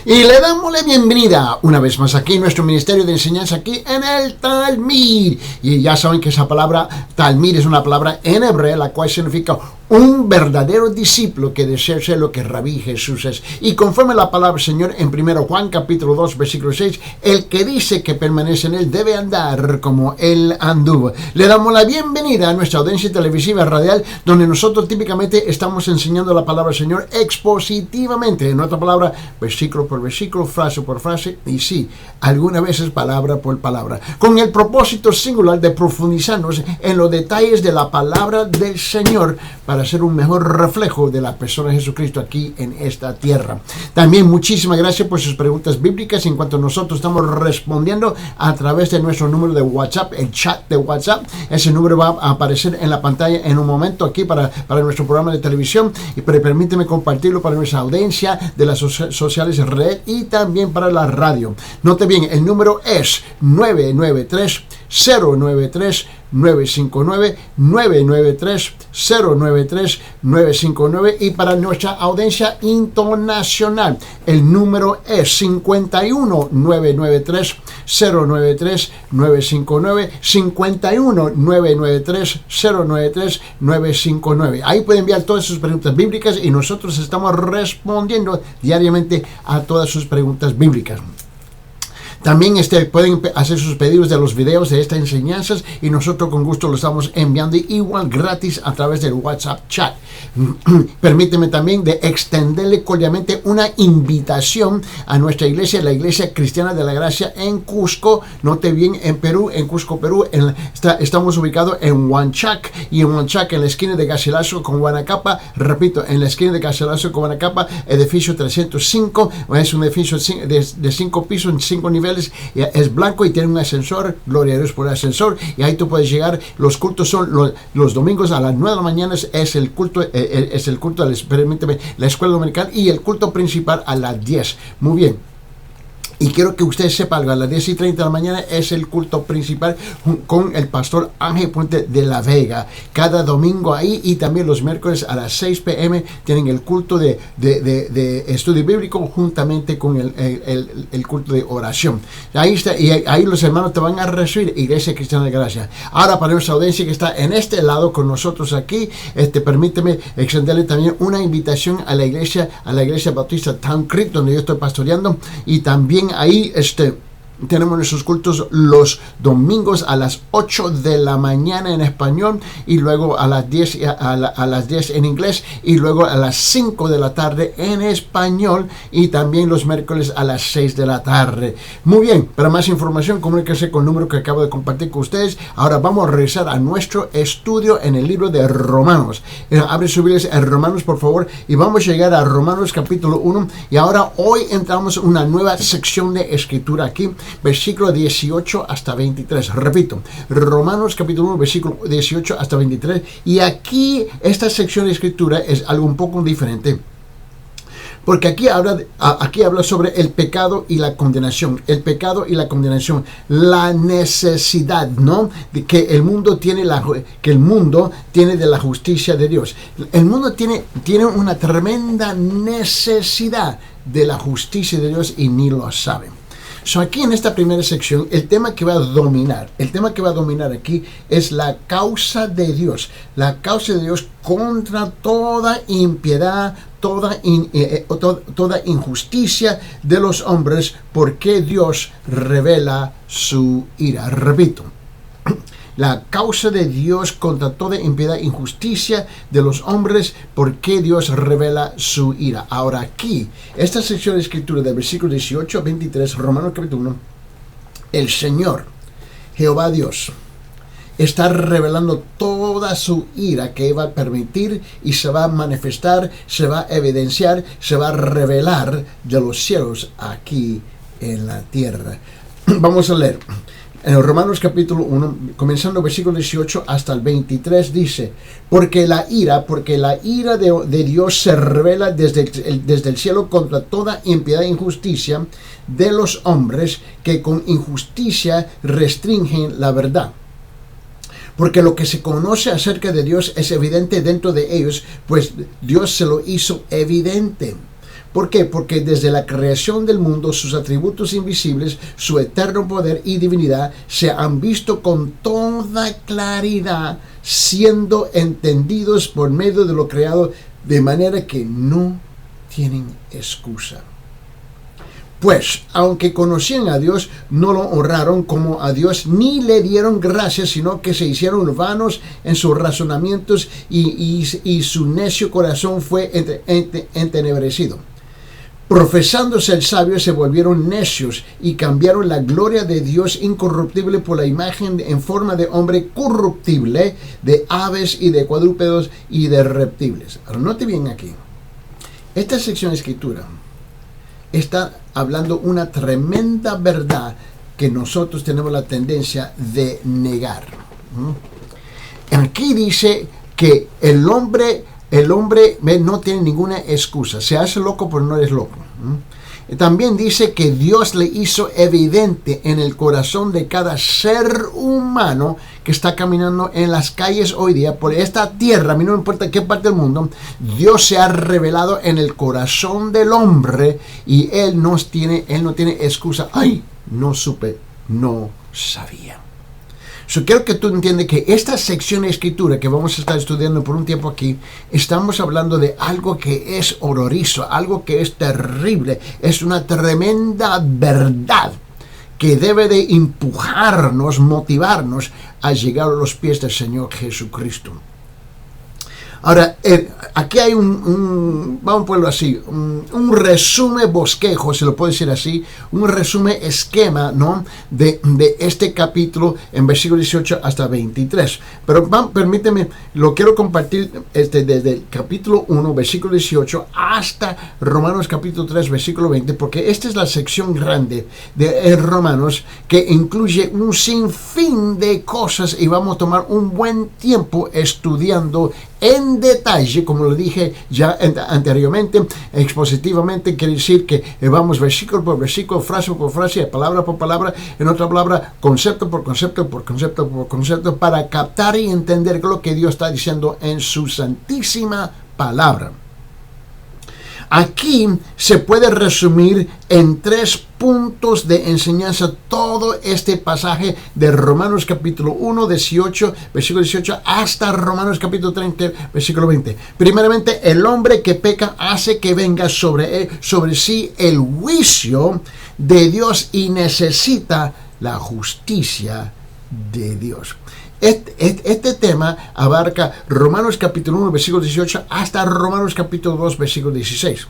Y le damos la bienvenida una vez más aquí en nuestro ministerio de enseñanza aquí en el Talmid. Y ya saben que esa palabra Talmid es una palabra en hebreo, la cual significa un verdadero discípulo que desea ser lo que Rabí Jesús es. Y conforme la palabra del Señor en 1 Juan capítulo 2 versículo 6, el que dice que permanece en él debe andar como él anduvo. Le damos la bienvenida a nuestra audiencia televisiva radial, donde nosotros típicamente estamos enseñando la palabra del Señor expositivamente. En otra palabra, versículo por versículo, frase por frase, y sí, algunas veces palabra por palabra, con el propósito singular de profundizarnos en los detalles de la palabra del Señor para ser un mejor reflejo de la persona de Jesucristo aquí en esta tierra. También muchísimas gracias por sus preguntas bíblicas, en cuanto nosotros estamos respondiendo a través de nuestro número de WhatsApp, el chat de WhatsApp. Ese número va a aparecer en la pantalla en un momento aquí para nuestro programa de televisión, pero permíteme compartirlo para nuestra audiencia de las sociales red y también para la radio. Note bien, el número es 993-093-959, 993-093-959, y para nuestra audiencia internacional el número es 51-993-093-959, 51-993-093-959. Ahí pueden enviar todas sus preguntas bíblicas y nosotros estamos respondiendo diariamente a todas sus preguntas bíblicas. También pueden hacer sus pedidos de los videos de estas enseñanzas y nosotros con gusto los estamos enviando igual gratis a través del WhatsApp chat. Permíteme también de extenderle cordialmente una invitación a nuestra iglesia, la Iglesia Cristiana de la Gracia en Cusco. Note bien, en Perú, en Cusco, Perú. Estamos ubicados en Huanchac, y en Huanchac, en la esquina de Garcilaso con Guanacapa. Repito, en la esquina de Garcilaso con Guanacapa, edificio 305. Es un edificio de 5 pisos, en 5 niveles. Es blanco y tiene un ascensor. Gloria a Dios por el ascensor, y ahí tú puedes llegar. Los cultos son los domingos a las 9 de la mañana, es el culto de la escuela dominical, y el culto principal a las 10. Muy bien. Y quiero que ustedes sepan, a las 10:30 de la mañana es el culto principal con el pastor Ángel Puente de la Vega. Cada domingo ahí, y también los miércoles a las 6 p.m. tienen el culto de estudio bíblico juntamente con el culto de oración. Ahí está, y ahí los hermanos te van a recibir, Iglesia Cristiana de Gracia. Ahora, para nuestra audiencia que está en este lado con nosotros aquí, permíteme extenderle también una invitación a la iglesia Bautista Town Creek, donde yo estoy pastoreando, y también ahí tenemos nuestros cultos los domingos a las 8 de la mañana en español, y luego a las 10 en inglés, y luego a las 5 de la tarde en español, y también los miércoles a las 6 de la tarde. Muy bien, para más información comuníquese con el número que acabo de compartir con ustedes. Ahora vamos a regresar a nuestro estudio en el libro de Romanos. Abre su Biblia en Romanos, por favor, y vamos a llegar a Romanos capítulo 1, y ahora hoy entramos en una nueva sección de escritura aquí, versículo 18 hasta 23. Repito, Romanos capítulo 1, versículo 18 hasta 23. Y aquí esta sección de escritura es algo un poco diferente, porque aquí habla sobre el pecado y la condenación. El pecado y la condenación. La necesidad, ¿no?, de que el mundo tiene de la justicia de Dios. El mundo tiene una tremenda necesidad de la justicia de Dios y ni lo saben. Aquí en esta primera sección, el tema que va a dominar aquí es la causa de Dios. La causa de Dios contra toda impiedad, toda injusticia de los hombres, porque Dios revela su ira. Repito, la causa de Dios contra toda impiedad e injusticia de los hombres, porque Dios revela su ira. Ahora aquí, esta sección de escritura del versículo 18 a 23, Romanos capítulo 1, el Señor, Jehová Dios, está revelando toda su ira que va a permitir y se va a manifestar, se va a evidenciar, se va a revelar de los cielos aquí en la tierra. Vamos a leer. En Romanos capítulo 1, comenzando versículo 18 hasta el 23, dice: porque la ira de Dios se revela desde el cielo contra toda impiedad e injusticia de los hombres, que con injusticia restringen la verdad. Porque lo que se conoce acerca de Dios es evidente dentro de ellos, pues Dios se lo hizo evidente. ¿Por qué? Porque desde la creación del mundo sus atributos invisibles, su eterno poder y divinidad se han visto con toda claridad, siendo entendidos por medio de lo creado, de manera que no tienen excusa. Pues, aunque conocían a Dios, no lo honraron como a Dios, ni le dieron gracias, sino que se hicieron vanos en sus razonamientos y su necio corazón fue entenebrecido. Profesándose el sabio, se volvieron necios y cambiaron la gloria de Dios incorruptible por la imagen en forma de hombre corruptible, de aves y de cuadrúpedos y de reptiles. Ahora, note bien aquí. Esta sección de escritura está hablando una tremenda verdad que nosotros tenemos la tendencia de negar. Aquí dice que el hombre no tiene ninguna excusa. Se hace loco, pero no es loco. También dice que Dios le hizo evidente en el corazón de cada ser humano que está caminando en las calles hoy día por esta tierra. A mí no me importa qué parte del mundo. Dios se ha revelado en el corazón del hombre y él no tiene excusa. Ay, no supe, no sabía. Quiero que tú entiendas que esta sección de escritura que vamos a estar estudiando por un tiempo aquí, estamos hablando de algo que es horrorizo, algo que es terrible, es una tremenda verdad que debe de empujarnos, motivarnos a llegar a los pies del Señor Jesucristo. Ahora, aquí hay vamos a ponerlo así, un resumen bosquejo, se lo puedo decir así, un resumen esquema, ¿no? de este capítulo en versículo 18 hasta 23. Pero permíteme, lo quiero compartir desde el capítulo 1, versículo 18, hasta Romanos capítulo 3, versículo 20, porque esta es la sección grande de Romanos que incluye un sinfín de cosas y vamos a tomar un buen tiempo estudiando en detalle, como lo dije ya anteriormente, expositivamente, quiere decir que vamos versículo por versículo, frase por frase, palabra por palabra, en otra palabra, concepto por concepto, por concepto por concepto, para captar y entender lo que Dios está diciendo en su santísima palabra. Aquí se puede resumir en 3 puntos de enseñanza todo este pasaje de Romanos capítulo 1, 18, versículo 18, hasta Romanos capítulo 30, versículo 20. Primeramente, el hombre que peca hace que venga sobre sí el juicio de Dios y necesita la justicia de Dios. Este tema abarca Romanos capítulo 1, versículo 18 hasta Romanos capítulo 2, versículo 16.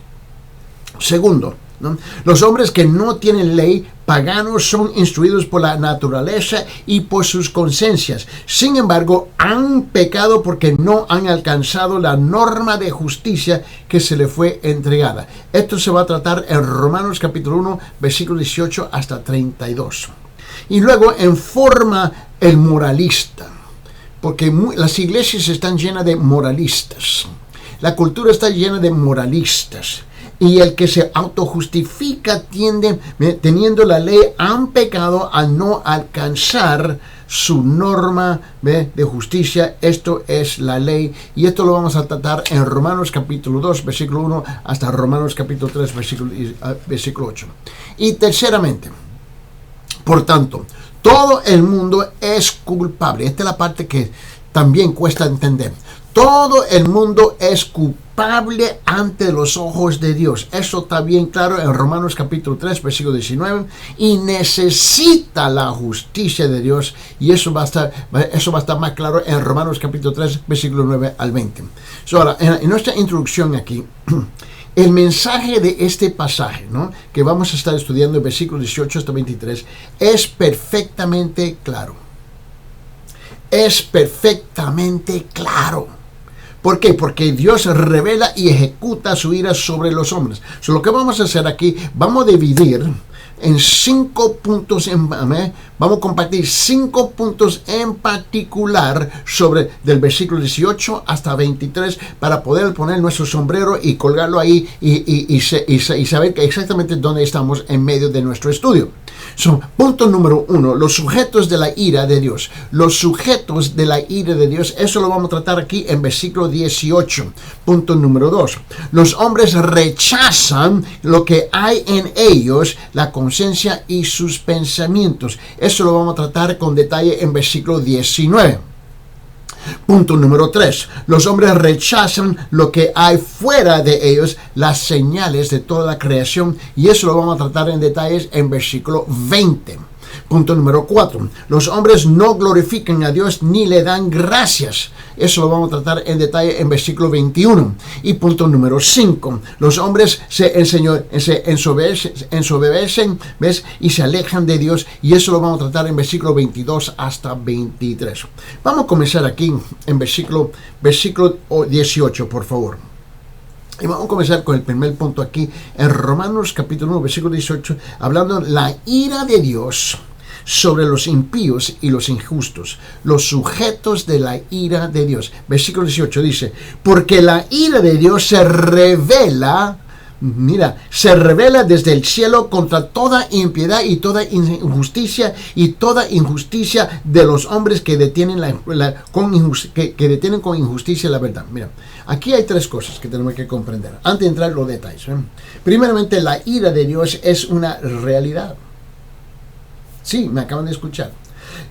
Segundo, ¿no? Los hombres que no tienen ley paganos son instruidos por la naturaleza y por sus conciencias. Sin embargo, han pecado porque no han alcanzado la norma de justicia que se le fue entregada. Esto se va a tratar en Romanos capítulo 1, versículo 18 hasta 32. Y luego en forma el moralista, porque las iglesias están llenas de moralistas. La cultura está llena de moralistas. Y el que se autojustifica teniendo la ley han pecado al no alcanzar su norma de justicia. Esto es la ley y esto lo vamos a tratar en Romanos capítulo 2 versículo 1 hasta Romanos capítulo 3 versículo 8. Y terceramente, por tanto, todo el mundo es culpable. Esta es la parte que también cuesta entender. Todo el mundo es culpable ante los ojos de Dios. Eso está bien claro en Romanos capítulo 3, versículo 19. Y necesita la justicia de Dios. Y eso va a estar más claro en Romanos capítulo 3, versículo 9 al 20. Ahora, en nuestra introducción aquí, el mensaje de este pasaje, ¿no?, que vamos a estar estudiando en versículos 18 hasta 23, es perfectamente claro. Es perfectamente claro. ¿Por qué? Porque Dios revela y ejecuta su ira sobre los hombres. Lo que vamos a hacer aquí, vamos a dividir en 5 puntos, vamos a compartir 5 puntos en particular sobre del versículo 18 hasta 23 para poder poner nuestro sombrero y colgarlo ahí y saber exactamente dónde estamos en medio de nuestro estudio. Punto número 1, los sujetos de la ira de Dios. Los sujetos de la ira de Dios, eso lo vamos a tratar aquí en versículo 18. Punto número 2, los hombres rechazan lo que hay en ellos, la conciencia y sus pensamientos. Eso lo vamos a tratar con detalle en versículo 19. Punto número 3. Los hombres rechazan lo que hay fuera de ellos, las señales de toda la creación, y eso lo vamos a tratar en detalles en versículo 20. Punto número 4. Los hombres no glorifican a Dios ni le dan gracias. Eso lo vamos a tratar en detalle en versículo 21. Y punto número 5. Los hombres se ensoberbecen, ¿ves? Y se alejan de Dios. Y eso lo vamos a tratar en versículo 22 hasta 23. Vamos a comenzar aquí en versículo 18, por favor. Y vamos a comenzar con el primer punto aquí en Romanos capítulo 1, versículo 18, hablando de la ira de Dios sobre los impíos y los injustos, los sujetos de la ira de Dios. Versículo 18 dice, porque la ira de Dios se revela desde el cielo contra toda impiedad y toda injusticia de los hombres que detienen que detienen con injusticia la verdad. Mira, aquí hay 3 cosas que tenemos que comprender antes de entrar en los detalles. Primeramente, la ira de Dios es una realidad. Sí, me acaban de escuchar.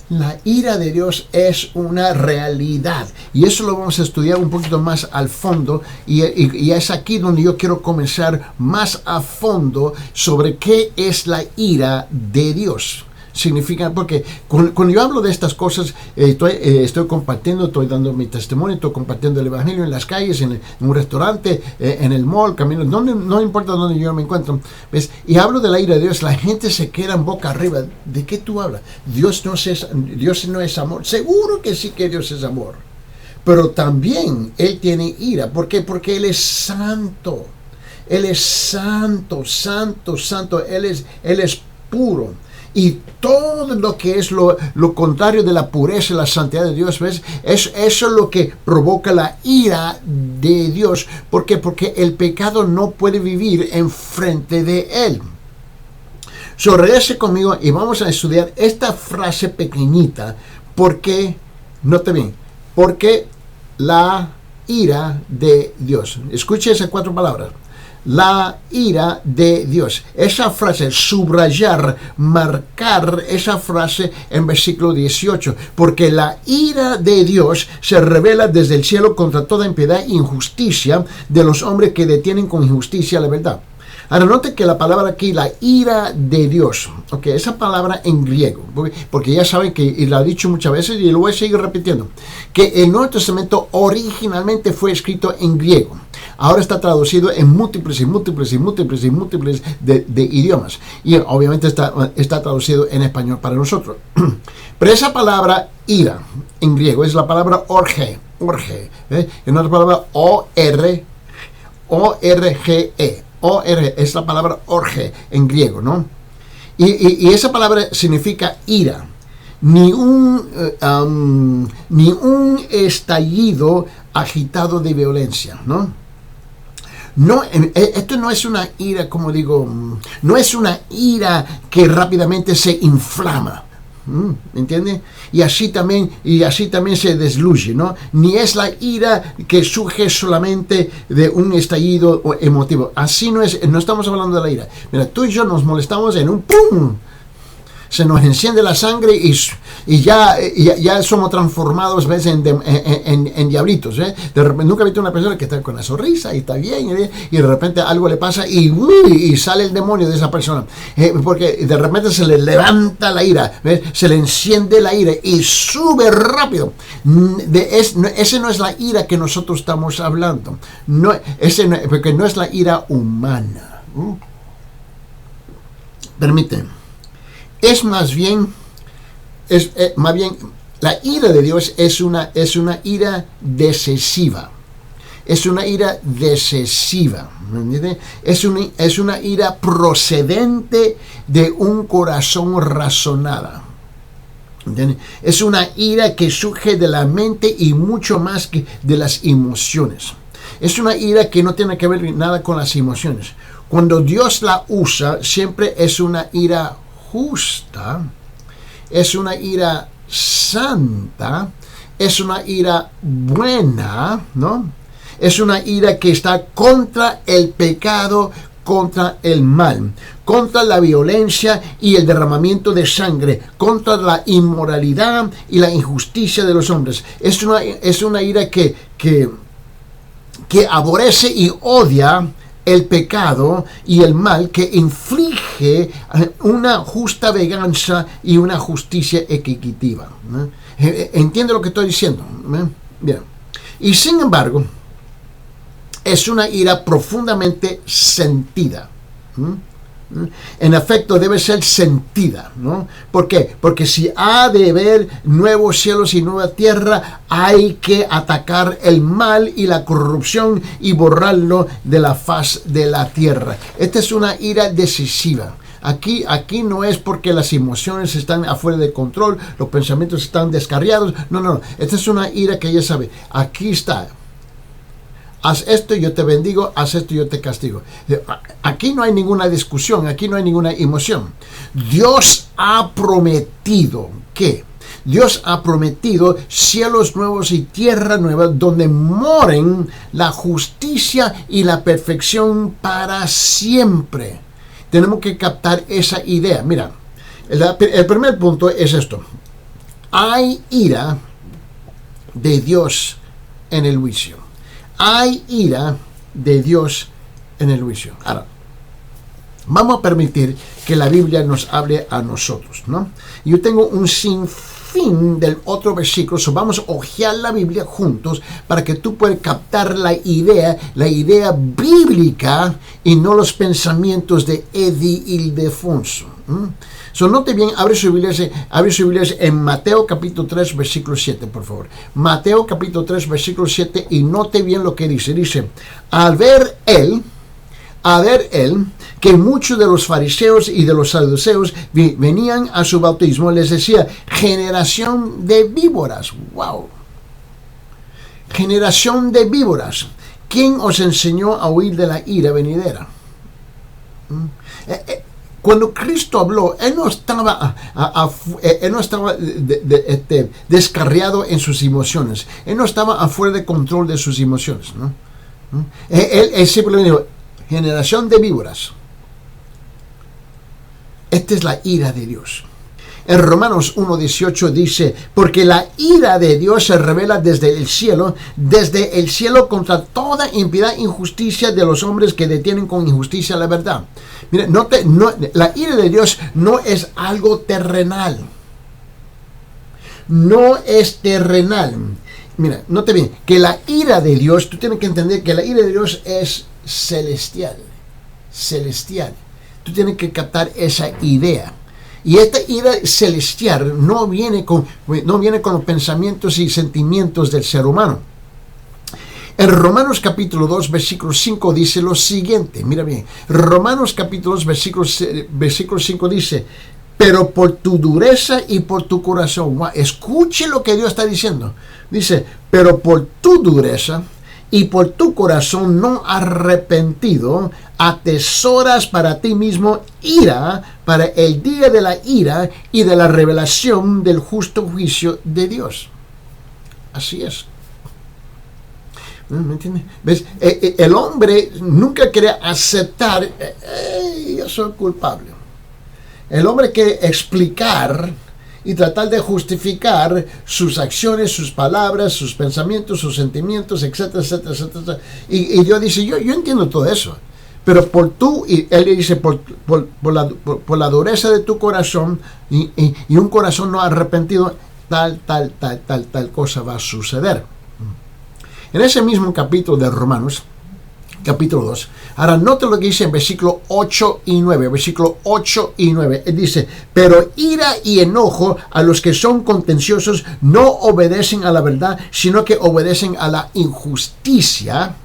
La ira de Dios es una realidad y eso lo vamos a estudiar un poquito más al fondo y es aquí donde yo quiero comenzar más a fondo sobre qué es la ira de Dios. Significa, porque cuando yo hablo de estas cosas, estoy compartiendo, estoy dando mi testimonio, estoy compartiendo el evangelio en las calles, en un restaurante, en el mall, camino, no importa dónde yo me encuentro, ¿ves? Y hablo de la ira de Dios, la gente se queda en boca arriba. ¿De qué tú hablas? Dios no es amor. Seguro que sí que Dios es amor, pero también Él tiene ira. ¿Por qué? Porque Él es santo. Él es santo. Él es puro. Y todo lo que es lo contrario de la pureza y la santidad de Dios, ¿ves? Eso es lo que provoca la ira de Dios. ¿Por qué? Porque el pecado no puede vivir enfrente de Él. Regrese conmigo y vamos a estudiar esta frase pequeñita. Porque, note bien, porque la ira de Dios. Escuche esas 4 palabras. La ira de Dios. Esa frase, subrayar, marcar esa frase en versículo 18. Porque la ira de Dios se revela desde el cielo contra toda impiedad e injusticia de los hombres que detienen con injusticia la verdad. Ahora note que la palabra aquí, la ira de Dios, okay, esa palabra en griego, porque ya saben que, y lo he dicho muchas veces y lo voy a seguir repitiendo, que el Nuevo Testamento originalmente fue escrito en griego. Ahora está traducido en múltiples de idiomas. Y obviamente está traducido en español para nosotros. Pero esa palabra ira en griego es la palabra orge. Es una palabra O-R-G-E. O-R es la palabra orge en griego, ¿no? Y esa palabra significa ira. Ni un estallido agitado de violencia, ¿no? No, esto no es una ira, como digo, no es una ira que rápidamente se inflama. ¿Me entiende? Y así también se desluye, ¿no? Ni es la ira que surge solamente de un estallido emotivo. Así no estamos hablando de la ira. Mira, tú y yo nos molestamos en un ¡pum! Se nos enciende la sangre y ya somos transformados, ¿ves? En diablitos, ¿eh? De repente, nunca he visto una persona que está con la sonrisa y está bien, y de repente algo le pasa y sale el demonio de esa persona, porque de repente se le levanta la ira, ¿ves? Se le enciende la ira y sube rápido. Ese no es la ira que nosotros estamos hablando, porque no es la ira humana. Permíteme. Es más bien, la ira de Dios es una ira decisiva. es una ira decisiva, ¿me entiende? Es una ira procedente de un corazón razonado. ¿Entiende? Es una ira que surge de la mente y mucho más que de las emociones. Es una ira que no tiene que ver nada con las emociones. Cuando Dios la usa, siempre es una ira justa, es una ira santa, es una ira buena, ¿no? Es una ira que está contra el pecado, contra el mal, contra la violencia y el derramamiento de sangre, contra la inmoralidad y la injusticia de los hombres. Es una ira que aborrece y odia el pecado y el mal, que inflige una justa venganza y una justicia equitativa. ¿Entiende lo que estoy diciendo? Bien. Y sin embargo, es una ira profundamente sentida. En efecto, debe ser sentida, ¿no? ¿Por qué? Porque si ha de haber nuevos cielos y nueva tierra, hay que atacar el mal y la corrupción y borrarlo de la faz de la tierra. Esta es una ira decisiva. Aquí no es porque las emociones están afuera de control, los pensamientos están descarriados. No. Esta es una ira que ya sabe. Aquí está. Haz esto y yo te bendigo, haz esto y yo te castigo. Aquí no hay ninguna discusión, aquí no hay ninguna emoción. Dios ha prometido ¿qué? Dios ha prometido cielos nuevos y tierra nueva donde moren la justicia y la perfección para siempre. Tenemos que captar esa idea. Mira, el primer punto es esto. Hay ira de Dios en el juicio. Hay ira de Dios en el juicio. Ahora, vamos a permitir que la Biblia nos hable a nosotros, ¿no? Yo tengo un sinfín del otro versículo, vamos a hojear la Biblia juntos para que tú puedas captar la idea bíblica y no los pensamientos de Eddie Ildefonso. Note bien, abre su Biblia en Mateo capítulo 3, versículo 7, por favor. Mateo capítulo 3, versículo 7, y note bien lo que dice. Dice, al ver él que muchos de los fariseos y de los saduceos venían a su bautismo, les decía, generación de víboras. ¡Wow! Generación de víboras. ¿Quién os enseñó a huir de la ira venidera? Cuando Cristo habló, Él no estaba descarriado en sus emociones. Él no estaba afuera de control de sus emociones, ¿no? Él simplemente dijo, generación de víboras. Esta es la ira de Dios. En Romanos 1:18 dice, porque la ira de Dios se revela desde el cielo contra toda impiedad e injusticia de los hombres que detienen con injusticia la verdad. Mira, la ira de Dios no es algo terrenal. No es terrenal. Mira, note bien, que la ira de Dios, tú tienes que entender que la ira de Dios es celestial. Celestial. Tú tienes que captar esa idea. Y esta ira celestial no viene con los pensamientos y sentimientos del ser humano. En Romanos capítulo 2, versículo 5 dice lo siguiente. Mira bien. Romanos capítulo 2, versículo 5 dice, pero por tu dureza y por tu corazón. Wow, escuche lo que Dios está diciendo. Dice, pero por tu dureza y por tu corazón no arrepentido, atesoras para ti mismo ira para el día de la ira y de la revelación del justo juicio de Dios. Así es. ¿Me entiendes? ¿Ves? El hombre nunca quiere aceptar, yo soy culpable. El hombre quiere explicar y tratar de justificar sus acciones, sus palabras, sus pensamientos, sus sentimientos, etcétera, etcétera, etcétera. Y Dios dice, yo entiendo todo eso, pero él le dice, por la dureza de tu corazón y un corazón no arrepentido, tal cosa va a suceder. En ese mismo capítulo de Romanos, capítulo 2. Ahora, note lo que dice en versículo 8 y 9. Versículo 8 y 9. Él dice, pero ira y enojo a los que son contenciosos no obedecen a la verdad, sino que obedecen a la injusticia.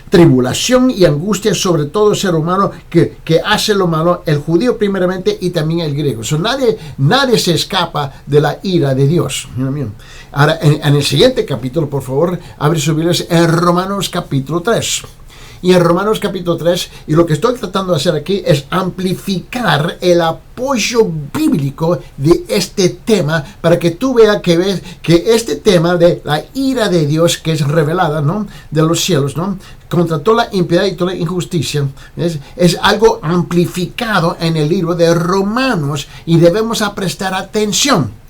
Tribulación y angustia sobre todo ser humano que hace lo malo, el judío primeramente y también el griego. Nadie se escapa de la ira de Dios. Ahora, en el siguiente capítulo, por favor, abre sus Biblias en Romanos capítulo 3. Y en Romanos capítulo 3, y lo que estoy tratando de hacer aquí es amplificar el apoyo bíblico de este tema para que tú veas que este tema de la ira de Dios que es revelada, ¿no?, de los cielos, ¿no?, contra toda la impiedad y toda la injusticia, es algo amplificado en el libro de Romanos y debemos prestar atención.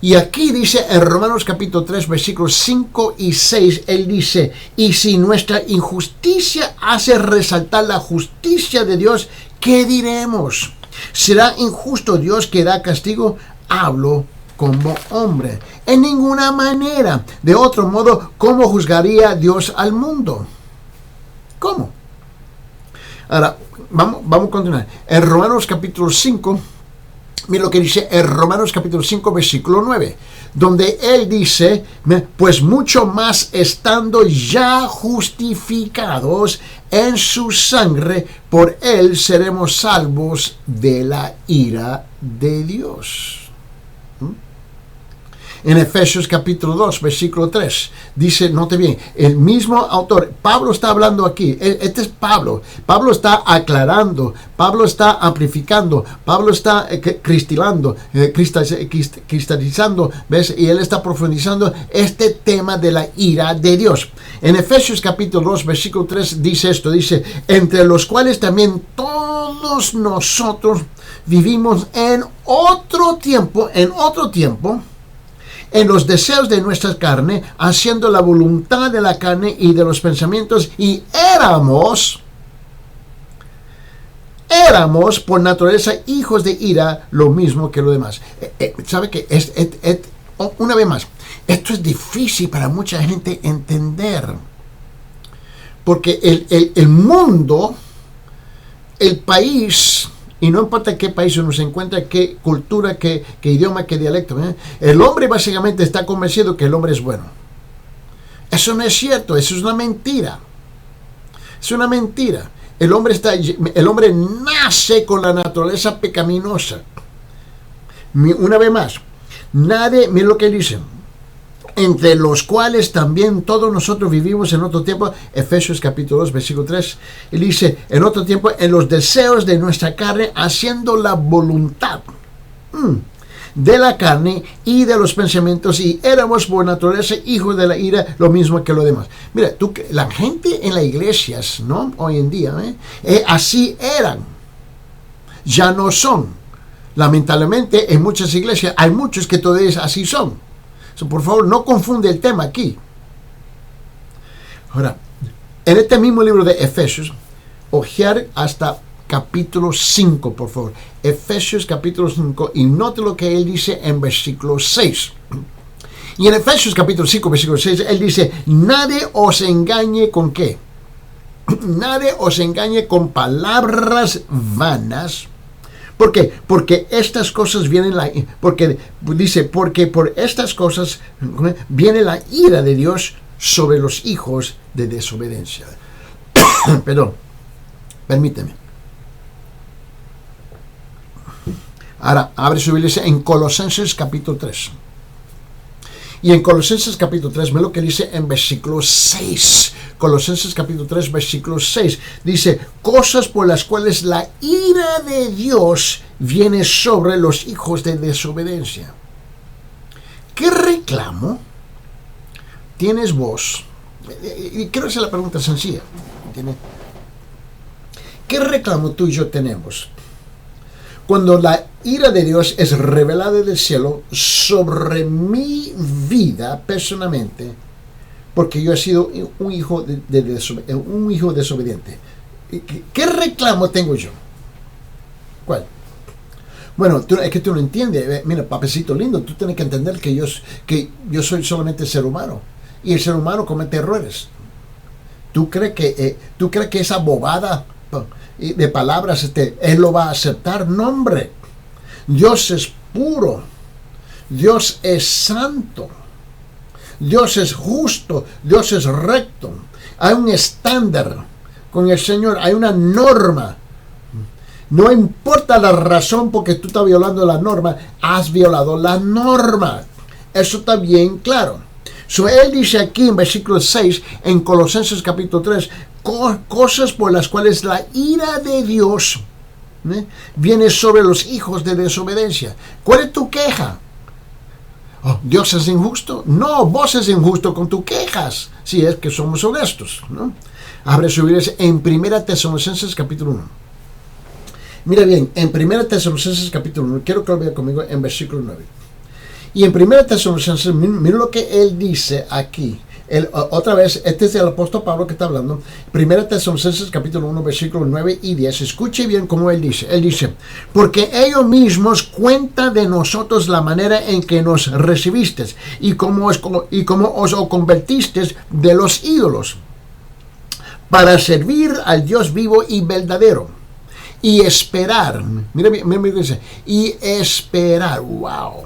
Y aquí dice en Romanos capítulo 3, versículos 5 y 6, él dice, y si nuestra injusticia hace resaltar la justicia de Dios, ¿qué diremos? ¿Será injusto Dios que da castigo? Hablo como hombre. En ninguna manera. De otro modo, ¿cómo juzgaría Dios al mundo? ¿Cómo? Ahora, vamos a continuar. En Romanos capítulo 5, mira lo que dice en Romanos capítulo 5, versículo 9, donde él dice, pues mucho más estando ya justificados en su sangre, por él seremos salvos de la ira de Dios. En Efesios capítulo 2, versículo 3, dice, note bien, el mismo autor, Pablo está hablando aquí, este es Pablo. Pablo está aclarando, Pablo está amplificando, Pablo está cristalizando, ¿ves? Y él está profundizando este tema de la ira de Dios. En Efesios capítulo 2, versículo 3 dice esto, dice, entre los cuales también todos nosotros vivimos en otro tiempo, en los deseos de nuestra carne, haciendo la voluntad de la carne y de los pensamientos, y éramos por naturaleza hijos de ira, lo mismo que lo demás. ¿Sabe qué? Una vez más, esto es difícil para mucha gente entender, porque el mundo, el país, y no importa qué país uno se encuentra, qué cultura, qué idioma, qué dialecto, el hombre básicamente está convencido que el hombre es bueno. Eso no es cierto, eso es una mentira. Es una mentira. El hombre nace con la naturaleza pecaminosa. Una vez más, mira lo que dice, entre los cuales también todos nosotros vivimos en otro tiempo, Efesios capítulo 2, versículo 3, él dice, en otro tiempo, en los deseos de nuestra carne, haciendo la voluntad de la carne y de los pensamientos, y éramos por naturaleza hijos de la ira, lo mismo que lo demás. Mira, la gente en las iglesias, ¿no?, hoy en día, así eran, ya no son. Lamentablemente, en muchas iglesias, hay muchos que todavía así son. Por favor, no confunde el tema aquí. Ahora, en este mismo libro de Efesios, ojear hasta capítulo 5, por favor. Efesios capítulo 5, y note lo que él dice en versículo 6. Y en Efesios capítulo 5, versículo 6, él dice, nadie os engañe con ¿qué? Nadie os engañe con palabras vanas. ¿Por qué? Porque estas cosas porque por estas cosas viene la ira de Dios sobre los hijos de desobediencia. Perdón, permíteme. Ahora, abre su Biblia en Colosenses capítulo 3. Y en Colosenses capítulo 3, ve lo que dice en versículo 6. Colosenses capítulo 3, versículo 6. Dice, cosas por las cuales la ira de Dios viene sobre los hijos de desobediencia. ¿Qué reclamo tienes vos? Y quiero hacer la pregunta sencilla. ¿Entiendes? ¿Qué reclamo tú y yo tenemos cuando la ira de Dios es revelada del cielo sobre mi vida personalmente, porque yo he sido un hijo desobediente? ¿Qué reclamo tengo yo? ¿Cuál? Bueno, es que tú no entiendes. Mira, papecito lindo, tú tienes que entender que yo soy solamente ser humano, y el ser humano comete errores. ¿Tú crees que esa bobada de palabras Él lo va a aceptar? No, hombre. Dios es puro. Dios es santo. Dios es justo. Dios es recto. Hay un estándar con el Señor. Hay una norma. No importa la razón porque tú estás violando la norma. Has violado la norma. Eso está bien claro. Él dice aquí en versículo 6, en Colosenses capítulo 3, cosas por las cuales la ira de Dios viene sobre los hijos de desobediencia. ¿Cuál es tu queja? Oh, ¿Dios es injusto? No, vos es injusto con tus quejas, si es que somos honestos, ¿no? Abre su Biblia en 1 Tesalonicenses capítulo 1. Mira bien, en 1 Tesalonicenses capítulo 1, quiero que lo vea conmigo en versículo 9. Y en 1 Tesalonicenses, mira lo que él dice aquí. Otra vez, este es el apóstol Pablo que está hablando. 1 Tesalonicenses capítulo 1, versículos 9 y 10. Escuche bien cómo él dice. Él dice, porque ellos mismos cuentan de nosotros la manera en que nos recibisteis y cómo os convertisteis de los ídolos para servir al Dios vivo y verdadero. Y esperar. Mira lo que dice. Y esperar. Wow.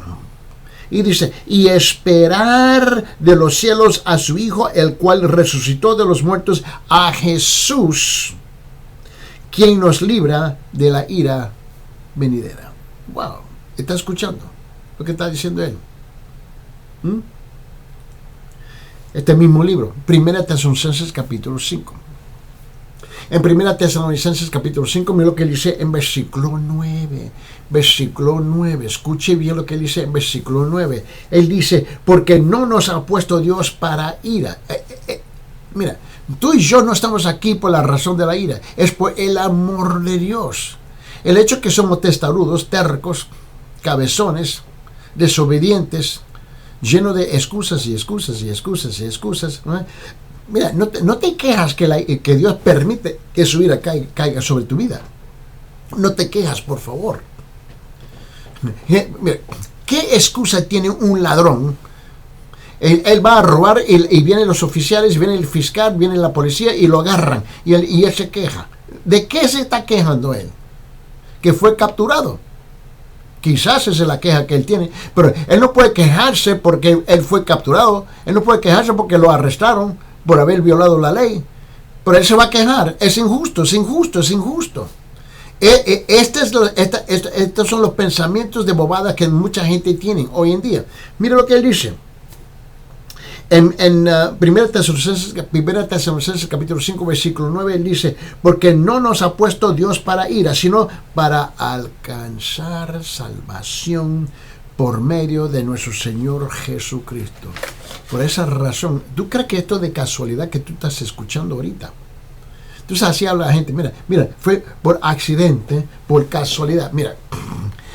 Y dice, y esperar de los cielos a su Hijo, el cual resucitó de los muertos, a Jesús, quien nos libra de la ira venidera. Wow, ¿está escuchando lo que está diciendo él? Este mismo libro, 1 Tesalonicenses capítulo 5. En 1 Tesalonicenses capítulo 5, mira lo que dice en versículo 9. Versículo 9, escuche bien lo que dice en versículo 9. Él dice, porque no nos ha puesto Dios para ira. Mira, tú y yo no estamos aquí por la razón de la ira, es por el amor de Dios. El hecho que somos testarudos, tercos, cabezones, desobedientes, llenos de excusas y excusas y excusas y excusas, ¿no? Mira, no te quejas que Dios permite que su ira caiga sobre tu vida. No te quejas, por favor. Mira, ¿qué excusa tiene un ladrón? Él va a robar y vienen los oficiales, viene el fiscal, viene la policía y lo agarran. Y él se queja. ¿De qué se está quejando él? Que fue capturado. Quizás esa es la queja que él tiene. Pero él no puede quejarse porque él fue capturado. Él no puede quejarse porque lo arrestaron por haber violado la ley, pero él se va a quejar. Es injusto, es injusto, es injusto. Estos son los pensamientos de bobada que mucha gente tiene hoy en día. Mira lo que él dice en 1 Tesalonicenses capítulo 5 versículo 9. Él dice, porque no nos ha puesto Dios para ira, sino para alcanzar salvación por medio de nuestro Señor Jesucristo. Por esa razón, ¿tú crees que esto es de casualidad que tú estás escuchando ahorita? Entonces así habla la gente. Mira, fue por accidente, por casualidad. Mira,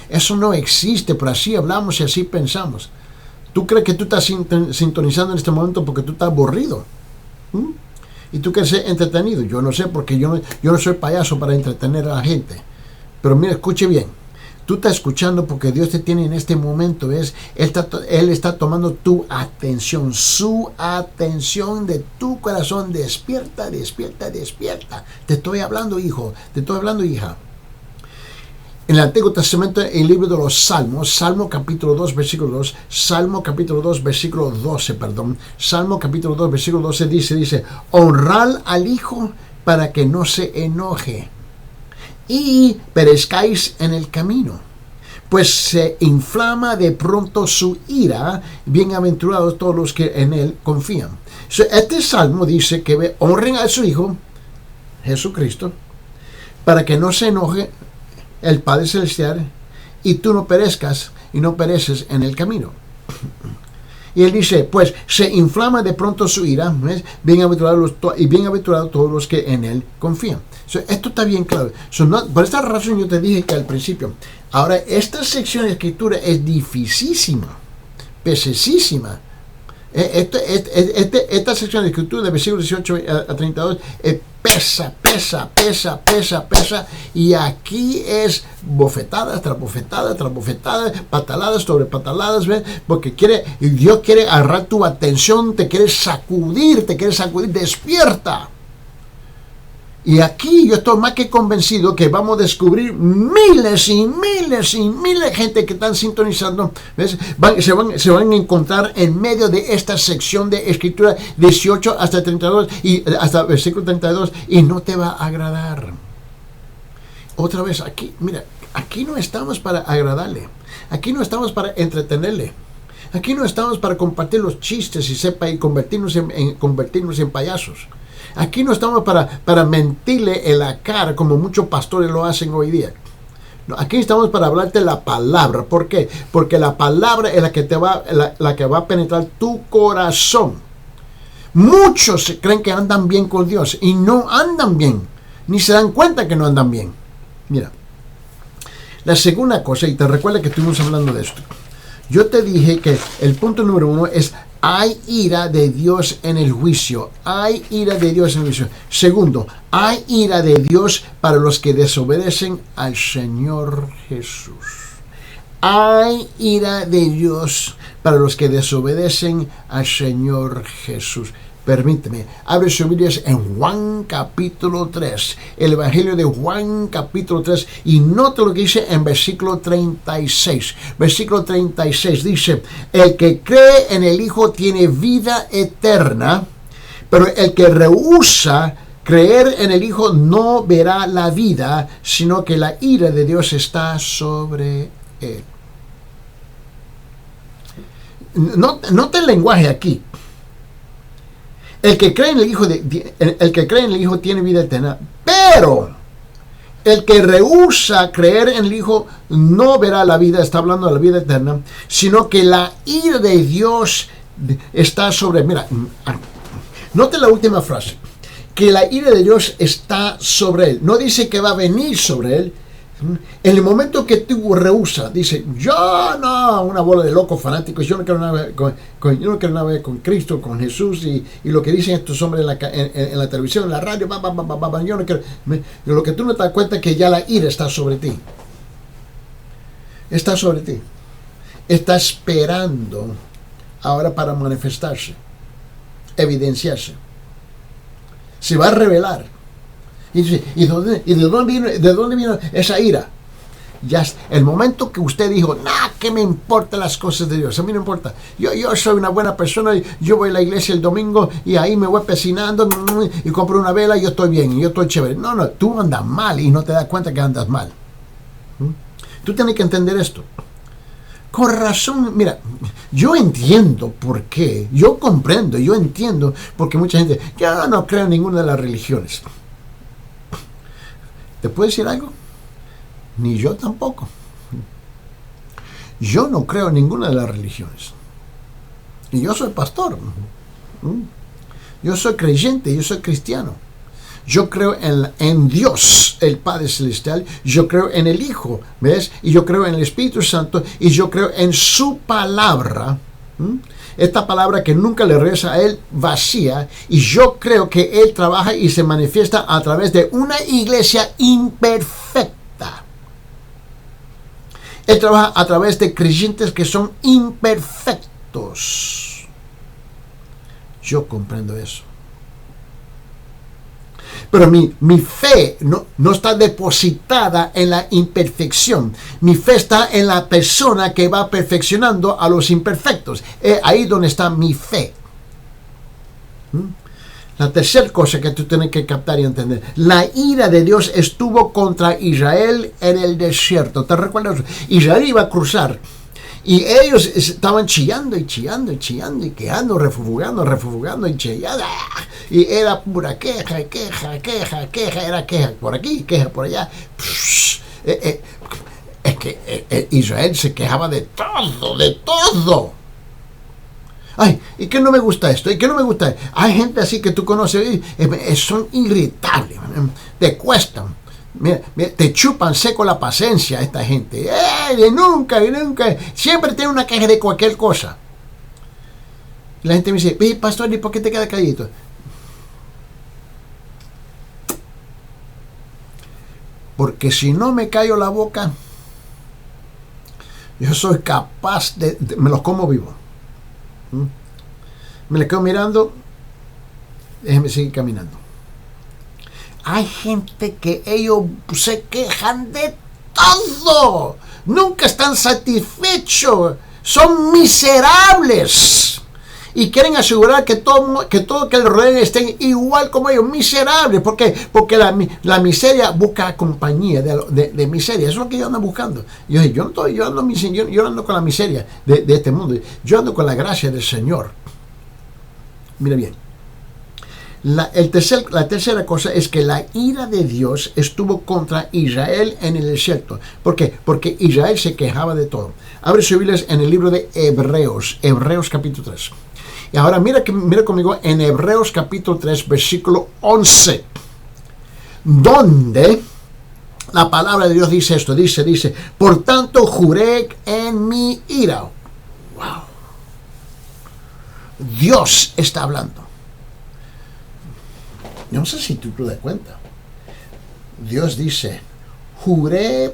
eso no existe, pero así hablamos y así pensamos. ¿Tú crees que tú estás sintonizando en este momento porque tú estás aburrido? ¿Y tú quieres ser entretenido? Yo no sé, porque yo no soy payaso para entretener a la gente. Pero mira, escuche bien. Tú estás escuchando porque Dios te tiene en este momento. Él está tomando tu atención, su atención de tu corazón. Despierta, despierta, despierta. Te estoy hablando, hijo. Te estoy hablando, hija. En el Antiguo Testamento, el libro de los Salmos, Salmo capítulo 2, versículo 2, Salmo capítulo 2, versículo 12, Salmo capítulo 2, versículo 12 dice, honrad al hijo para que no se enoje y perezcáis en el camino, pues se inflama de pronto su ira. Bienaventurados todos los que en él confían. Este salmo dice que honren a su Hijo Jesucristo para que no se enoje el Padre Celestial y tú no perezcas y no pereces en el camino. Y él dice, pues se inflama de pronto su ira, bienaventurados todos los que en él confían. Esto está bien claro. Por esta razón yo te dije que al principio. Ahora, esta sección de escritura es dificilísima, pesesísima. Esta sección de escritura de versículos 18 a 32 pesa. Y aquí es bofetadas tras bofetadas tras bofetadas, pataladas sobre pataladas, ¿ves? Porque Dios quiere agarrar tu atención, te quiere sacudir, despierta. Y aquí yo estoy más que convencido que vamos a descubrir miles y miles y miles de gente que están sintonizando. ¿Ves? Se van a encontrar en medio de esta sección de Escritura 18 hasta 32 y hasta versículo 32 y no te va a agradar. Otra vez aquí, mira, aquí no estamos para agradarle. Aquí no estamos para entretenerle. Aquí no estamos para compartir los chistes y convertirnos en payasos. Aquí no estamos para mentirle en la cara como muchos pastores lo hacen hoy día. No, aquí estamos para hablarte la palabra. ¿Por qué? Porque la palabra es la que va a penetrar tu corazón. Muchos creen que andan bien con Dios y no andan bien. Ni se dan cuenta que no andan bien. Mira, la segunda cosa, y te recuerda que estuvimos hablando de esto. Yo te dije que el punto número 1 es: hay ira de Dios en el juicio. Hay ira de Dios en el juicio. Segundo, hay ira de Dios para los que desobedecen al Señor Jesús. Hay ira de Dios para los que desobedecen al Señor Jesús. Permíteme, abre sus Biblias en Juan capítulo 3, el Evangelio de Juan capítulo 3, y nota lo que dice en versículo 36. Versículo 36 dice: el que cree en el Hijo tiene vida eterna, pero el que rehúsa creer en el Hijo no verá la vida, sino que la ira de Dios está sobre él. Nota el lenguaje aquí. El que cree en el Hijo tiene vida eterna, pero el que rehúsa creer en el Hijo no verá la vida, está hablando de la vida eterna, sino que la ira de Dios está sobre él. Mira, note la última frase, que la ira de Dios está sobre él. No dice que va a venir sobre él. En el momento que tú rehusas, dice: yo no, una bola de locos fanáticos, yo no quiero nada ver con Cristo, con Jesús y lo que dicen estos hombres en la televisión, en la radio, yo no quiero. Lo que tú no te das cuenta es que ya la ira está sobre ti. Está sobre ti. Está esperando ahora para manifestarse, evidenciarse. Se va a revelar. Y de dónde vino esa ira? Ya el momento que usted dijo: ¿qué me importan las cosas de Dios? A mí no importa. Yo soy una buena persona. Yo voy a la iglesia el domingo y ahí me voy pesinando y compro una vela y yo estoy bien, y yo estoy chévere. No, tú andas mal y no te das cuenta que andas mal. Tú tienes que entender esto. Con razón, mira, yo entiendo por qué. Yo comprendo, yo entiendo porque mucha gente: yo no creo en ninguna de las religiones. ¿Te puedo decir algo? Ni yo tampoco. Yo no creo en ninguna de las religiones. Y yo soy pastor. Yo soy creyente, yo soy cristiano. Yo creo en Dios, el Padre Celestial. Yo creo en el Hijo, ¿ves? Y yo creo en el Espíritu Santo. Y yo creo en su palabra. Esta palabra que nunca le regresa a él vacía, y yo creo que él trabaja y se manifiesta a través de una iglesia imperfecta. Él trabaja a través de creyentes que son imperfectos. Yo comprendo eso. Pero mi fe no está depositada en la imperfección. Mi fe está en la persona que va perfeccionando a los imperfectos. Ahí donde está mi fe. La tercera cosa que tú tienes que captar y entender: la ira de Dios estuvo contra Israel en el desierto. ¿Te recuerdas? Israel iba a cruzar. Y ellos estaban chillando y quejando, refugando y chillando. Y era pura queja, era queja por aquí, queja por allá. Es que Israel se quejaba de todo. Ay, ¿y qué no me gusta esto? ¿Y qué no me gusta? Hay gente así que tú conoces, son irritables, te cuestan. Mira, te chupan seco la paciencia esta gente. Nunca, siempre tiene una queja de cualquier cosa. Y la gente me dice: pastor, ¿y por qué te quedas calladito? Porque si no me callo la boca, yo soy capaz me los como vivo. Me les quedo mirando, déjenme seguir caminando. hay gente que ellos se quejan de todo. Nunca están satisfechos. Son miserables. Y quieren asegurar que todo que el rodeen estén igual como ellos, miserables. ¿Por qué? Porque la miseria busca compañía de miseria. Eso es lo que ellos andan buscando. Yo ando con la miseria de este mundo. Yo ando con la gracia del Señor. Mira bien. La tercera cosa es que la ira de Dios estuvo contra Israel en el desierto. ¿Por qué? Porque Israel se quejaba de todo. Abre sus Biblias en el libro de Hebreos capítulo 3. Y ahora mira conmigo en Hebreos capítulo 3, versículo 11, donde la palabra de Dios dice esto, dice, por tanto juré en mi ira. Wow. Dios está hablando. No sé si tú te das cuenta. Dios dice,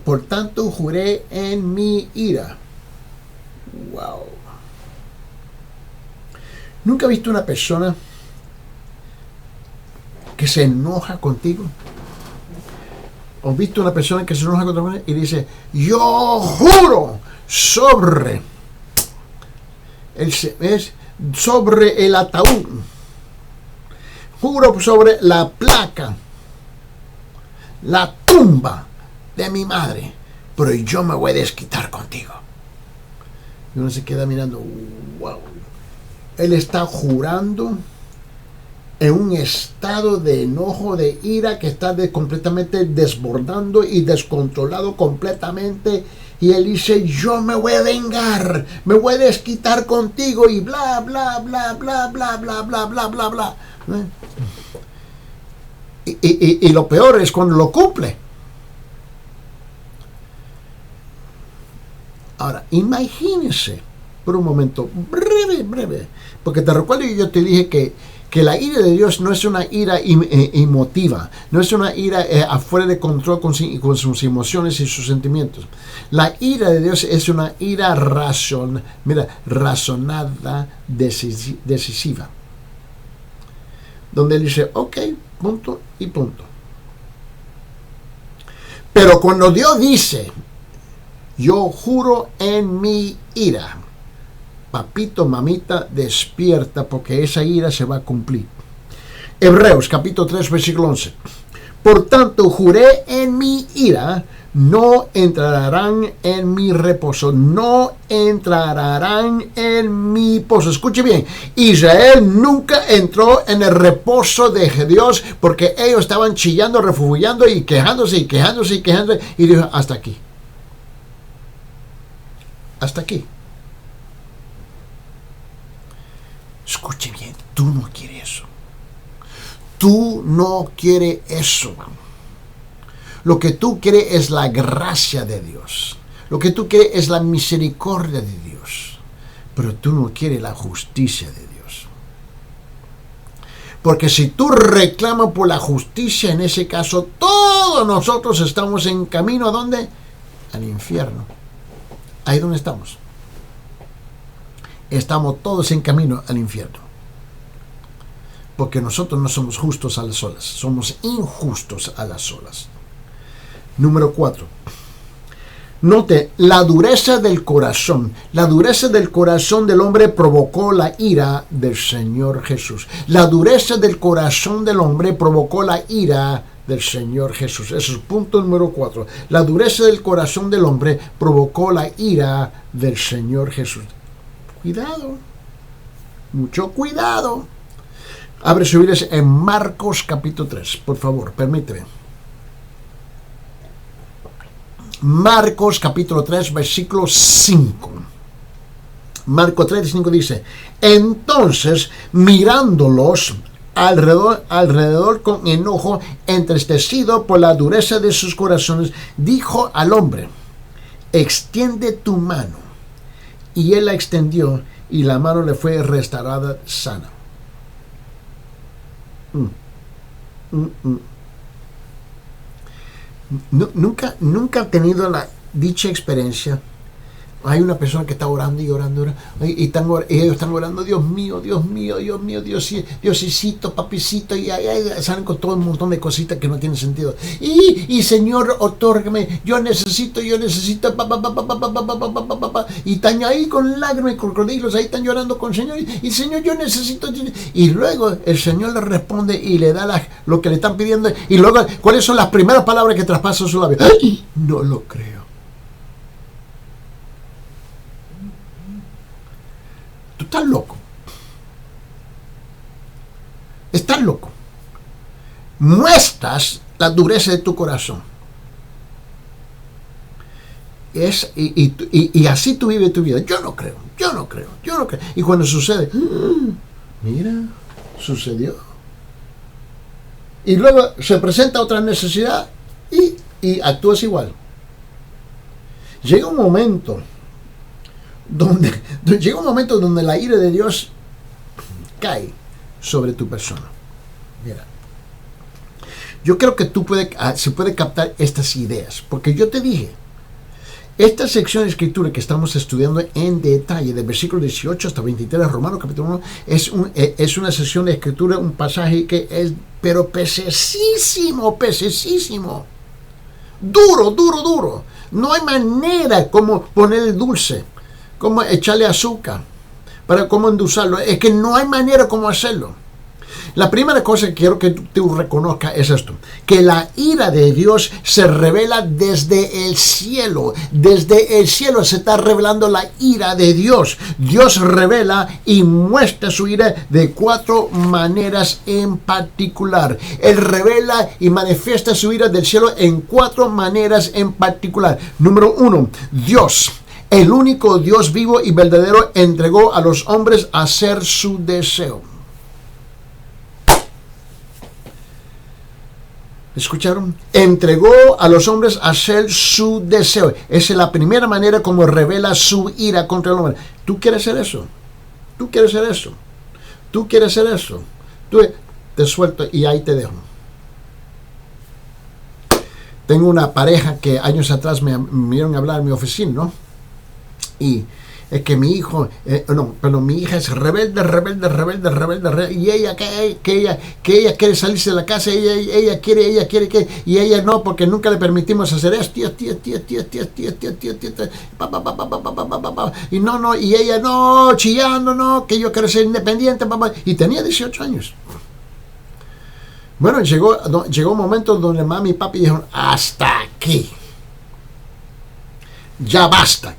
por tanto juré en mi ira. Wow. ¿Nunca has visto una persona que se enoja contigo? ¿O has visto una persona que se enoja contigo y dice, yo juro sobre el ataúd, juro sobre la placa, la tumba de mi madre, pero yo me voy a desquitar contigo? Y uno se queda mirando, wow. Él está jurando en un estado de enojo, de ira, que está completamente desbordando y descontrolado completamente. Y él dice, yo me voy a vengar, me voy a desquitar contigo y bla, bla, bla, bla, bla, bla, bla, bla, bla, bla. Y lo peor es cuando lo cumple. Ahora, imagínense por un momento, breve, porque te recuerdo que yo te dije que la ira de Dios no es una ira emotiva, no es una ira afuera de control con sus emociones y sus sentimientos. La ira de Dios es una ira razonada, decisiva, donde él dice, ok, punto y punto. Pero cuando Dios dice, yo juro en mi ira, papito, mamita, despierta, porque esa ira se va a cumplir. Hebreos capítulo 3, versículo 11. Por tanto, juré en mi ira, no entrarán en mi reposo, no entrarán en mi pozo. Escuche bien, Israel nunca entró en el reposo de Dios, porque ellos estaban chillando, refugiando y quejándose, y dijo, hasta aquí. Hasta aquí. Escuche bien, tú no quieres eso. Tú no quieres eso. Lo que tú quieres es la gracia de Dios. Lo que tú quieres es la misericordia de Dios. Pero tú no quieres la justicia de Dios. Porque si tú reclamas por la justicia, en ese caso, todos nosotros estamos en camino ¿a dónde? Al infierno. Ahí donde estamos. Estamos todos en camino al infierno. Porque nosotros no somos justos a las solas. Somos injustos a las solas. Número 4. Note, la dureza del corazón. La dureza del corazón del hombre provocó la ira del Señor Jesús. La dureza del corazón del hombre provocó la ira del Señor Jesús. Ese es punto número 4. La dureza del corazón del hombre provocó la ira del Señor Jesús. Cuidado, mucho cuidado. Abre sus Biblias en Marcos capítulo 3, por favor, permíteme. Marcos capítulo 3, versículo 5. Marcos 3, 5 dice, entonces mirándolos alrededor con enojo, entristecido por la dureza de sus corazones, dijo al hombre, extiende tu mano. Y él la extendió y la mano le fue restaurada sana. Nunca ha tenido dicha experiencia Hay una persona que está orando y orando, y ellos están orando, Dios mío, Dios mío, Dios mío, Diosito, papicito, y salen con todo un montón de cositas que no tienen sentido. Y Señor, otórgame, yo necesito, y están ahí con lágrimas y crocodilos, ahí están llorando con el Señor, y Señor, yo necesito. Y luego el Señor le responde y le da lo que le están pidiendo, y luego, ¿cuáles son las primeras palabras que traspasan su labio? ¡Ay! No lo creo. Tú estás loco. Estás loco. Muestras la dureza de tu corazón. Y así tú vives tu vida. Yo no creo. Y cuando sucede, mira, sucedió. Y luego se presenta otra necesidad y actúas igual. Llega un momento donde la ira de Dios cae sobre tu persona. Mira, yo creo que se puede captar estas ideas, porque yo te dije, esta sección de escritura que estamos estudiando en detalle, del versículo 18 hasta 23 de Romanos capítulo 1, es una sección de escritura, un pasaje que es, pero pesesísimo, duro. No hay manera como ponerle dulce, como echarle azúcar, para cómo endulzarlo. Es que no hay manera como hacerlo. La primera cosa que quiero que tú reconozcas es esto, que la ira de Dios se revela desde el cielo. Desde el cielo se está revelando la ira de Dios. Dios revela y muestra su ira de 4 maneras en particular. Él revela y manifiesta su ira del cielo en 4 maneras en particular. Número 1, Dios, el único Dios vivo y verdadero, entregó a los hombres a hacer su deseo. ¿Escucharon? Entregó a los hombres a hacer su deseo. Esa es la primera manera como revela su ira contra el hombre. ¿Tú quieres hacer eso? Te suelto y ahí te dejo. Tengo una pareja que años atrás me vinieron a hablar en mi oficina, ¿no? Y es que mi hija es rebelde, y ella quiere salirse de la casa, ella quiere que, y ella no, porque nunca le permitimos hacer esto, y no, y ella no, chillando, no, que yo quiero ser independiente, y tenía 18 años. Bueno, llegó un momento donde mami y papi dijeron, hasta aquí, ya basta.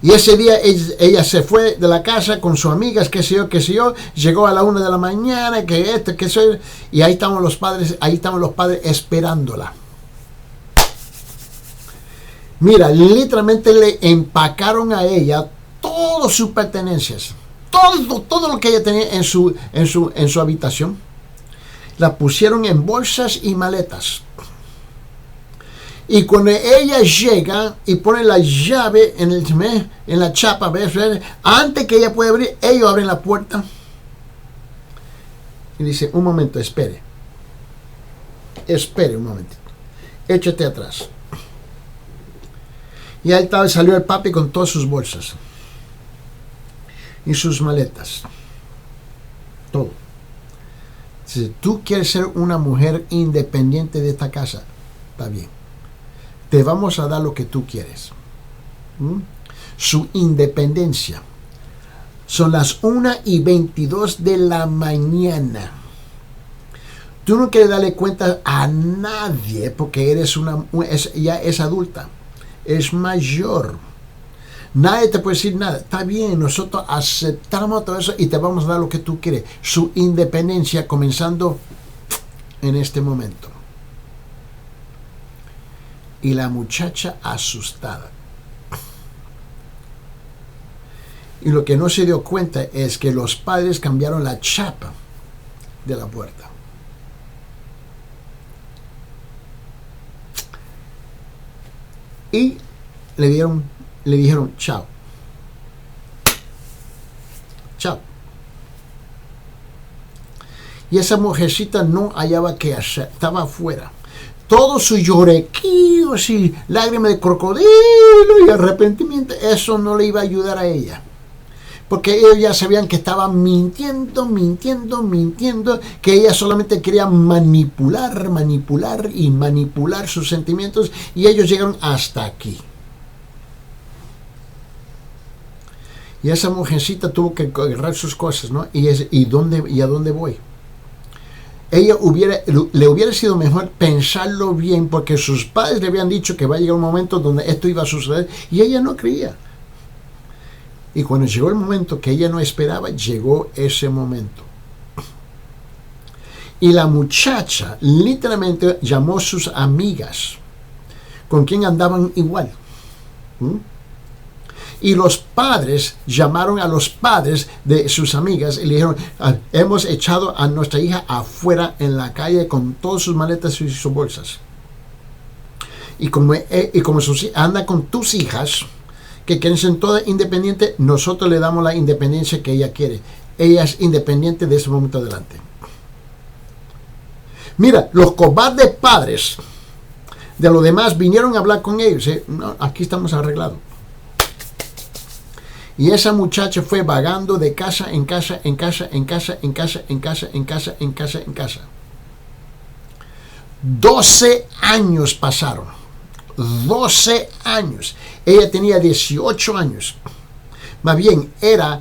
Y ese día ella se fue de la casa con sus amigas, qué sé yo, llegó a la 1 de la mañana, y ahí estaban los padres esperándola. Mira, literalmente le empacaron a ella todas sus pertenencias, todo lo que ella tenía en su habitación, la pusieron en bolsas y maletas. Y cuando ella llega y pone la llave en la chapa, ¿ves? Antes que ella pueda abrir, ellos abren la puerta y dice, un momento, espere un momentito, échate atrás. Y ahí salió el papi con todas sus bolsas y sus maletas, todo. Si tú quieres ser una mujer independiente de esta casa, está bien. Te vamos a dar lo que tú quieres. Su independencia. Son las 1:22 de la mañana. Tú no quieres darle cuenta a nadie porque ya es adulta. Es mayor. Nadie te puede decir nada. Está bien, nosotros aceptamos todo eso y te vamos a dar lo que tú quieres. Su independencia comenzando en este momento. Y la muchacha asustada. Y lo que no se dio cuenta es que los padres cambiaron la chapa de la puerta. Y le dijeron chao. Chao. Y esa mujercita no hallaba qué hacer, estaba afuera. Todos sus llorequillos y lágrimas de crocodilo y arrepentimiento, eso no le iba a ayudar a ella. Porque ellos ya sabían que estaba mintiendo, que ella solamente quería manipular sus sentimientos, y ellos llegaron hasta aquí. Y esa mujercita tuvo que agarrar sus cosas, ¿no? ¿Y a dónde voy? Le hubiera sido mejor pensarlo bien, porque sus padres le habían dicho que va a llegar un momento donde esto iba a suceder, y ella no creía. Y cuando llegó el momento que ella no esperaba, llegó ese momento. Y la muchacha literalmente llamó a sus amigas, con quien andaban igual. Y los padres llamaron a los padres de sus amigas y le dijeron: hemos echado a nuestra hija afuera en la calle con todas sus maletas y sus bolsas. Y como anda con tus hijas, que quieren ser todas independientes, nosotros le damos la independencia que ella quiere. Ella es independiente de ese momento adelante. Mira, los cobardes padres de los demás vinieron a hablar con ellos. No, aquí estamos arreglados. Y esa muchacha fue vagando de casa en casa, en casa, en casa, en casa, en casa, en casa, en casa, en casa. 12 años pasaron. 12 años. Ella tenía 18 años. Más bien era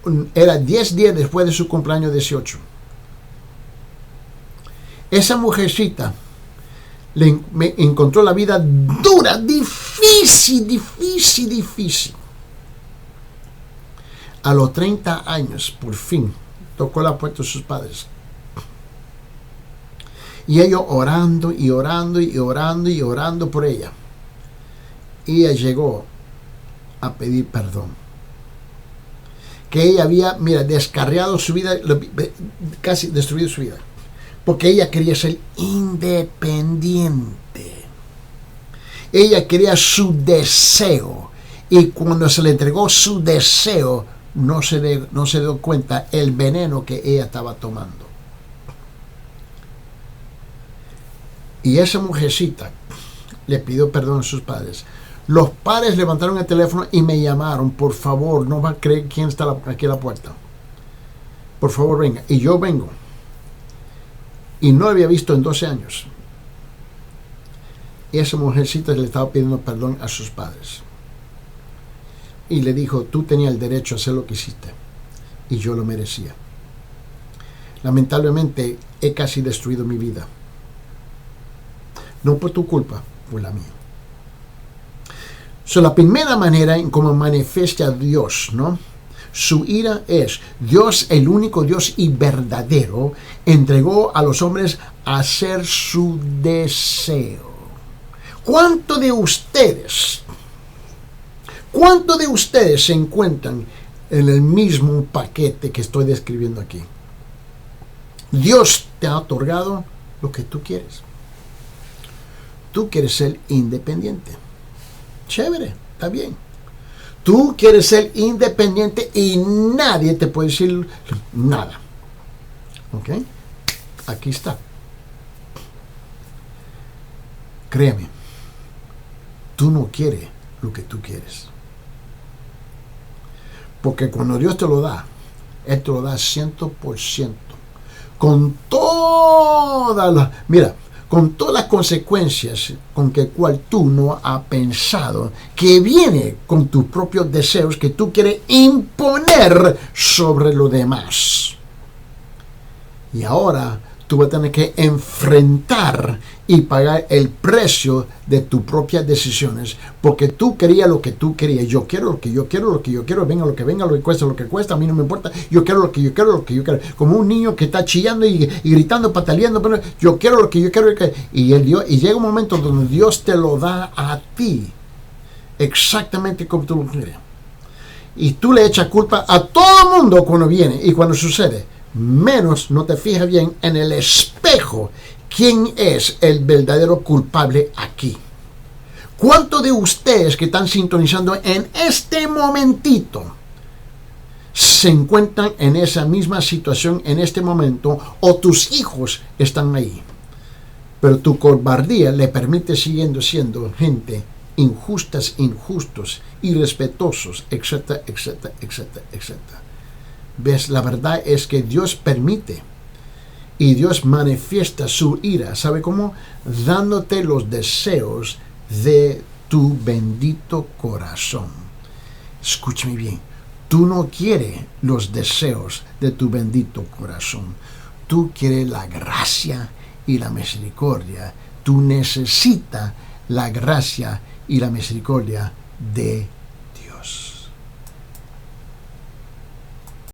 10 días después de su cumpleaños 18. Esa mujercita me encontró la vida dura, difícil. A los 30 años, por fin, tocó la puerta de sus padres. Y ellos orando por ella. Y ella llegó a pedir perdón. Que ella había, descarriado su vida, casi destruido su vida. Porque ella quería ser independiente. Ella quería su deseo. Y cuando se le entregó su deseo, no se dio cuenta el veneno que ella estaba tomando. Y esa mujercita le pidió perdón a sus padres. Los padres levantaron el teléfono y me llamaron: por favor, no va a creer quién está aquí a la puerta. Por favor, venga. Y yo vengo. Y no la había visto en 12 años. Y esa mujercita le estaba pidiendo perdón a sus padres. Y le dijo: tú tenías el derecho a hacer lo que hiciste. Y yo lo merecía. Lamentablemente, he casi destruido mi vida. No por tu culpa, por la mía. La primera manera en cómo manifiesta a Dios, ¿no? Su ira es: Dios, el único Dios y verdadero, entregó a los hombres a hacer su deseo. ¿Cuántos de ustedes se encuentran en el mismo paquete que estoy describiendo aquí? Dios te ha otorgado lo que tú quieres. Tú quieres ser independiente. Chévere, está bien. Tú quieres ser independiente y nadie te puede decir nada. ¿Ok? Aquí está. Créeme, tú no quieres lo que tú quieres. Porque cuando Dios te lo da, Él te lo da 100%. Con todas las consecuencias con que cual tú no has pensado, que viene con tus propios deseos que tú quieres imponer sobre los demás. Y ahora tú vas a tener que enfrentar y pagar el precio de tus propias decisiones, porque tú querías lo que tú querías. Yo quiero lo que yo quiero, venga lo que venga, lo que cuesta, a mí no me importa. Yo quiero lo que yo quiero. Como un niño que está chillando y gritando, pataleando, pero yo quiero lo que yo quiero. Y llega un momento donde Dios te lo da a ti, exactamente como tú lo quieres. Y tú le echas culpa a todo el mundo cuando viene y cuando sucede. Menos no te fijas bien en el espejo. ¿Quién es el verdadero culpable aquí? ¿Cuántos de ustedes que están sintonizando en este momentito se encuentran en esa misma situación en este momento, o tus hijos están ahí? pero tu cobardía le permite siguiendo siendo gente injustos, irrespetuosos, etcétera, etcétera, etcétera, etcétera. ¿Ves? La verdad es que Dios permite y Dios manifiesta su ira. ¿Sabe cómo? Dándote los deseos de tu bendito corazón. Escúchame bien. Tú no quieres los deseos de tu bendito corazón. Tú quieres la gracia y la misericordia. Tú necesitas la gracia y la misericordia de